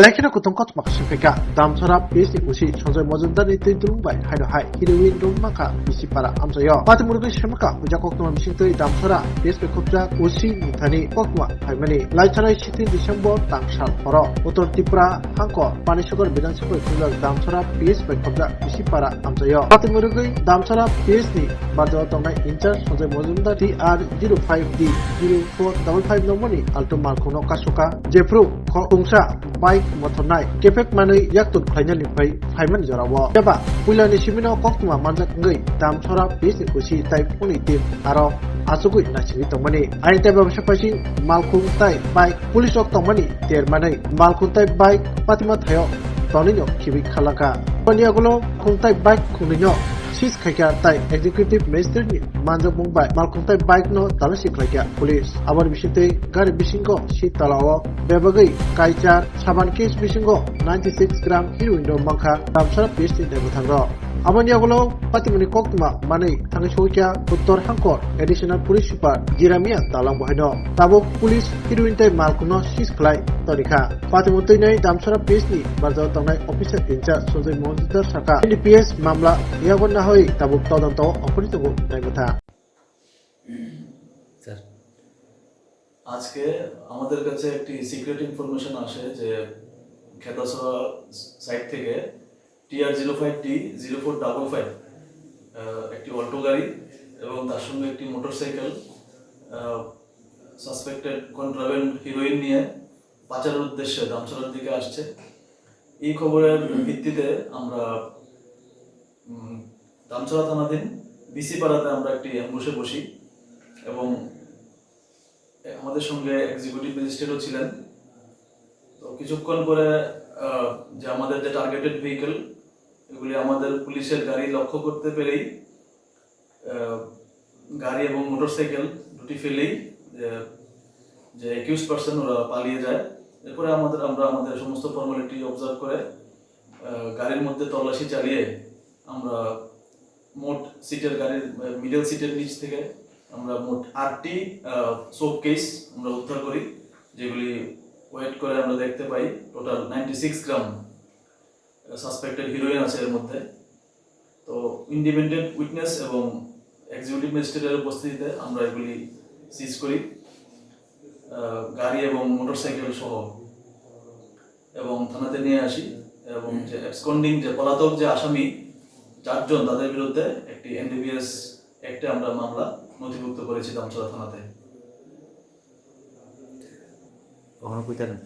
Lakina kutungkot makasifika damsara pesi usi sonjay mojumdar ni tulungbai haino hai heroin maka bisi para amsayo pati murugi shemaka uja koktuma misingtoi damsara pes bekopja usi nithani koktuma haimani laichanai 17 December tangsal horo Uttar Tripura hangko Panishagar Bidansabha Kulal damsara pes bekopja bisi para amsayo pati murugi damsara pes ni barjawa tongnai incharge sonjay mojumdar TR05D 0455 nomborni alto malkono kasuka jepru kungsa bike motornai kepek manui yaktut khlainani phai phaiman jarawo jaba puilani simino koktuma manjak ngai damsara pes ni kusi tai puni tim aro asugui nasiri tongmani ain tai babsa pasi malkhung tai bike police ok tongmani termanai malkhung tai bike patima thayo toninyo khibi khalaka paniagulo khungtai bike khungninyo sis khaikya tai executive magistrate ni manjak mungbai malkhung tai bike no talasi khlaikya police abar bisite gari bisingo si talawo bebagai kaichar saban case bisingo 96 gram heroin do mangkha damsara pes ni debutangro abaniagulo patimuni koktuma manei thangi soikya uttor hangkor additional police super jiramia talang bahino tabo police heroin tai malkuno sis khlai torikha patimutoi nei damsara pes ni barjaw tangnai officer incharge sonjay mojumdar saka NDPS mamla yagon na hoi tabo todonto অপরিতগো নাইবথা sir আজকে আমাদের কাছে একটি secret information আসে যে খেতাসরা site থেকে TR05D 0455 একটি অল্টো গাড়ি এবং তার সঙ্গে একটি মোটরসাইকেল সাসপেক্টেড কন্ট্রাব্যান্ড হিরোইন নিয়ে পাচারের উদ্দেশ্যে দামছড়ার দিকে আসছে। এই খবরের ভিত্তিতে আমরা দামছড়া থানাধীন বিসি পাড়াতে আমরা একটি অ্যাম্বুশে বসি এবং আমাদের সঙ্গে এক্সিকিউটিভ ম্যাজিস্ট্রেটও ছিলেন। তো কিছুক্ষণ পরে যে আমাদের যে টার্গেটেড ভেহিকেল এগুলি আমাদের পুলিশের গাড়ি লক্ষ্য করতে পেরেই গাড়ি এবং মোটরসাইকেল দুটি ফেলেই যে অ্যাকিউজ পারসন ওরা পালিয়ে যায়। এরপরে আমরা আমাদের সমস্ত ফর্মালিটি অবজার্ভ করে গাড়ির মধ্যে তল্লাশি চালিয়ে আমরা মোট সিটের গাড়ির মিডল সিটের নিচ থেকে আমরা মোট 8টি শোকেস আমরা উদ্ধার করি, যেগুলি ওয়েট করে আমরা দেখতে পাই টোটাল 96 গ্রাম সাসপেক্টেড হিরোইন আছে এর মধ্যে। তো ইন্ডিপেন্ডেন্ট উইটনেস এবং এক্সিকিউটিভ ম্যাজিস্ট্রেটের উপস্থিতিতে আমরা এগুলি সিজ করি, গাড়ি এবং মোটরসাইকেল সহ, এবং থানাতে নিয়ে আসি এবং যে অ্যাবসকন্ডিং যে পলাতক যে আসামি 4 জন তাদের বিরুদ্ধে একটি NDPS অ্যাক্টে আমরা মামলা নথিভুক্ত করেছি দামছড়া থানাতে। কখনো কইতা না